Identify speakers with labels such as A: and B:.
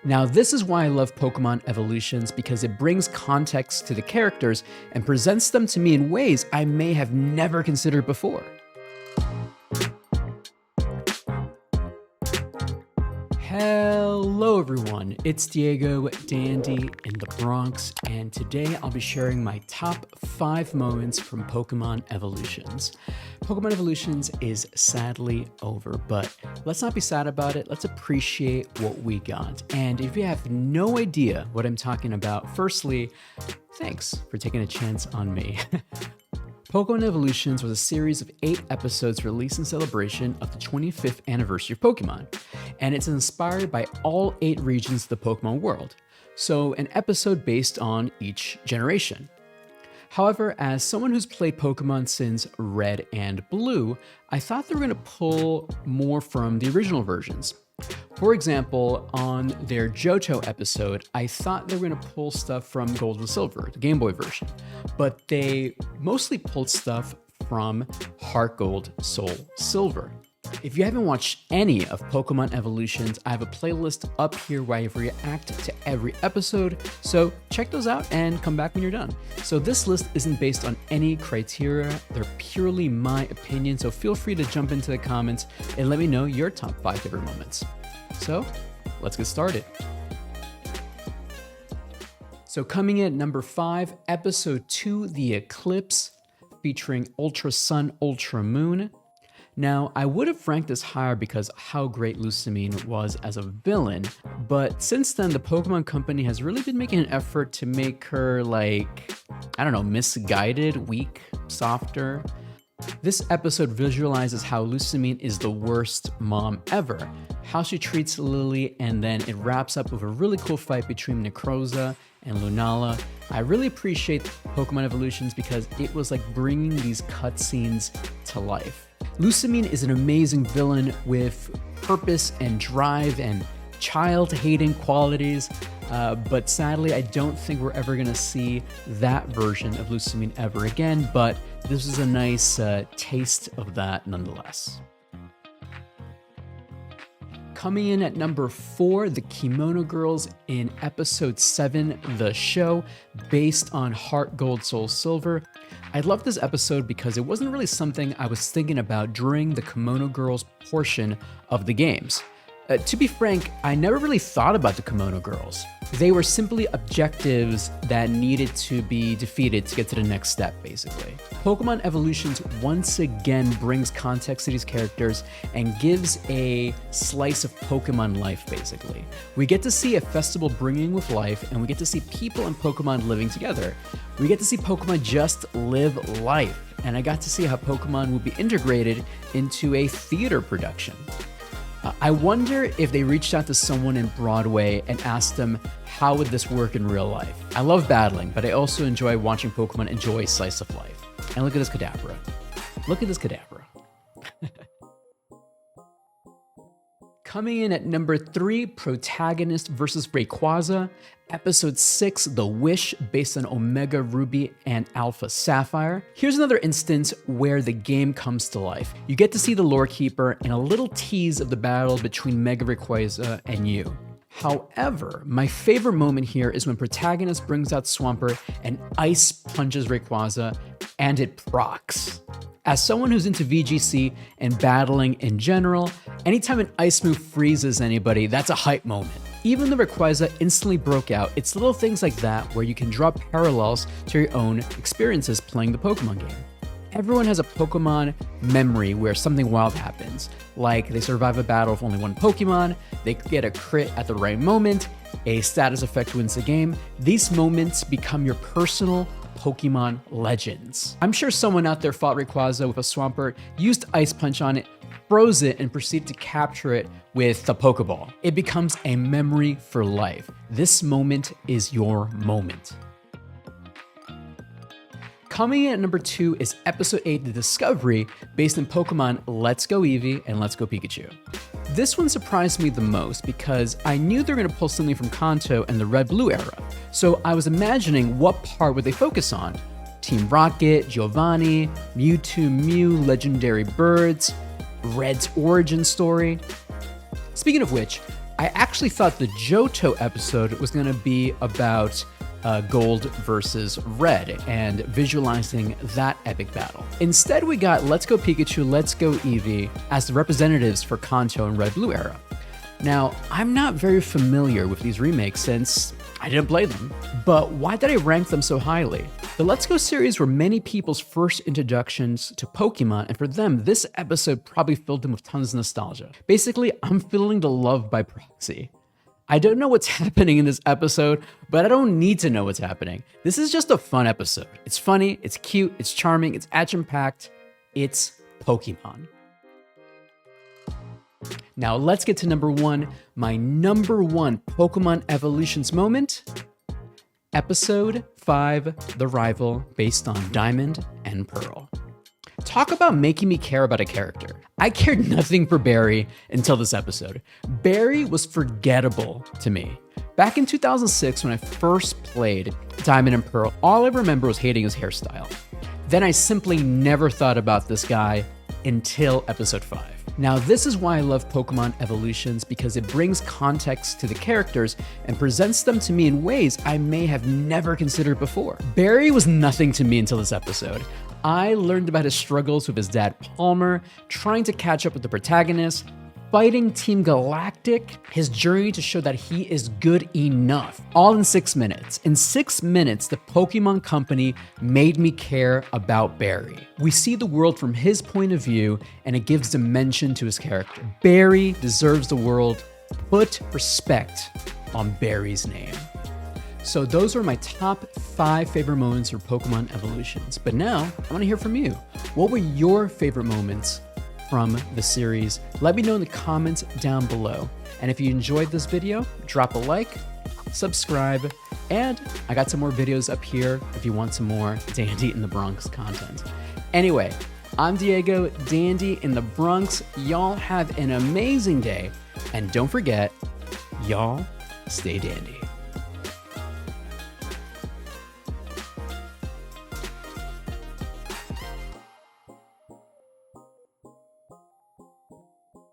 A: Now, this is why I love Pokémon Evolutions, because it brings context to the characters and presents them to me in ways I may have never considered before. Hello everyone, it's Diego Dandy in the Bronx, and today I'll be sharing my top 5 moments from Pokémon Evolutions. Pokémon Evolutions is sadly over, but let's not be sad about it, let's appreciate what we got. And if you have no idea what I'm talking about, firstly, thanks for taking a chance on me. Pokémon Evolutions was a series of 8 episodes released in celebration of the 25th anniversary of Pokémon, and it's inspired by all 8 regions of the Pokémon world, so an episode based on each generation. However, as someone who's played Pokémon since Red and Blue, I thought they were going to pull more from the original versions. For example, on their Johto episode, I thought they were going to pull stuff from Gold and Silver, the Game Boy version, but they mostly pulled stuff from Heart Gold, Soul Silver. If you haven't watched any of Pokémon Evolutions, I have a playlist up here where I react to every episode, so check those out and come back when you're done. So this list isn't based on any criteria, they're purely my opinion, so feel free to jump into the comments and let me know your top 5 favorite moments. So let's get started. So coming in at number 5, episode 2, The Eclipse, featuring Ultra Sun, Ultra Moon. Now, I would have ranked this higher because how great Lucamine was as a villain, but since then, the Pokemon Company has really been making an effort to make her misguided, weak, softer. This episode visualizes how Lucamine is the worst mom ever, how she treats Lily, and then it wraps up with a really cool fight between Necroza and Lunala. I really appreciate Pokemon Evolutions because it was like bringing these cutscenes to life. Lucamine is an amazing villain with purpose and drive and child-hating qualities, but sadly I don't think we're ever going to see that version of Lucamine ever again, but this is a nice taste of that nonetheless. Coming in at number 4, the Kimono Girls in episode 7, The Show, based on Heart Gold, Soul Silver. I love this episode because it wasn't really something I was thinking about during the Kimono Girls portion of the games. To be frank, I never really thought about the Kimono Girls. They were simply objectives that needed to be defeated to get to the next step, basically. Pokemon Evolutions once again brings context to these characters and gives a slice of Pokemon life, basically. We get to see a festival bringing with life, and we get to see people and Pokemon living together. We get to see Pokemon just live life, and I got to see how Pokemon will be integrated into a theater production. I wonder if they reached out to someone in Broadway and asked them, how would this work in real life? I love battling, but I also enjoy watching Pokemon enjoy slice of life. And look at this Kadabra. Look at this Kadabra. Coming in at number 3, Protagonist versus Rayquaza, episode 6, The Wish, based on Omega Ruby and Alpha Sapphire. Here's another instance where the game comes to life. You get to see the Lore Keeper and a little tease of the battle between Mega Rayquaza and you. However, my favorite moment here is when Protagonist brings out Swampert and ice punches Rayquaza, and it procs. As someone who's into VGC and battling in general, anytime an ice move freezes anybody, that's a hype moment. Even though Rayquaza instantly broke out, it's little things like that where you can draw parallels to your own experiences playing the Pokemon game. Everyone has a Pokemon memory where something wild happens, like they survive a battle with only one Pokemon, they get a crit at the right moment, a status effect wins the game. These moments become your personal Pokemon legends. I'm sure someone out there fought Rayquaza with a Swampert, used Ice Punch on it, froze it, and proceeded to capture it with the Pokeball. It becomes a memory for life. This moment is your moment. Coming in at number 2 is episode 8, The Discovery, based on Pokemon Let's Go Eevee and Let's Go Pikachu. This one surprised me the most because I knew they were going to pull something from Kanto and the Red-Blue era. So I was imagining what part would they focus on? Team Rocket, Giovanni, Mewtwo, Mew, Legendary Birds, Red's origin story. Speaking of which, I actually thought the Johto episode was going to be about Gold versus Red and visualizing that epic battle. Instead, we got Let's Go Pikachu, Let's Go Eevee as the representatives for Kanto and Red Blue era. Now, I'm not very familiar with these remakes since I didn't play them, but why did I rank them so highly? The Let's Go series were many people's first introductions to Pokemon, and for them, this episode probably filled them with tons of nostalgia. Basically, I'm feeling the love by proxy. I don't know what's happening in this episode, but I don't need to know what's happening. This is just a fun episode. It's funny, it's cute, it's charming, it's action-packed, it's Pokemon. Now let's get to number one, my number one Pokemon Evolutions moment. Episode 5, The Rival, based on Diamond and Pearl. Talk about making me care about a character. I cared nothing for Barry until this episode. Barry was forgettable to me. Back in 2006, when I first played Diamond and Pearl, all I remember was hating his hairstyle. Then I simply never thought about this guy until episode 5. Now, this is why I love Pokemon Evolutions, because it brings context to the characters and presents them to me in ways I may have never considered before. Barry was nothing to me until this episode. I learned about his struggles with his dad Palmer, trying to catch up with the protagonist, fighting Team Galactic, his journey to show that he is good enough, all in 6 minutes. In 6 minutes, the Pokemon Company made me care about Barry. We see the world from his point of view, and it gives dimension to his character. Barry deserves the world. Put respect on Barry's name. So those are my top 5 favorite moments for Pokemon Evolutions. But now, I want to hear from you. What were your favorite moments from the series? Let me know in the comments down below. And if you enjoyed this video, drop a like, subscribe, and I got some more videos up here if you want some more Dandy in the Bronx content. Anyway, I'm Diego, Dandy in the Bronx. Y'all have an amazing day. And don't forget, y'all stay dandy.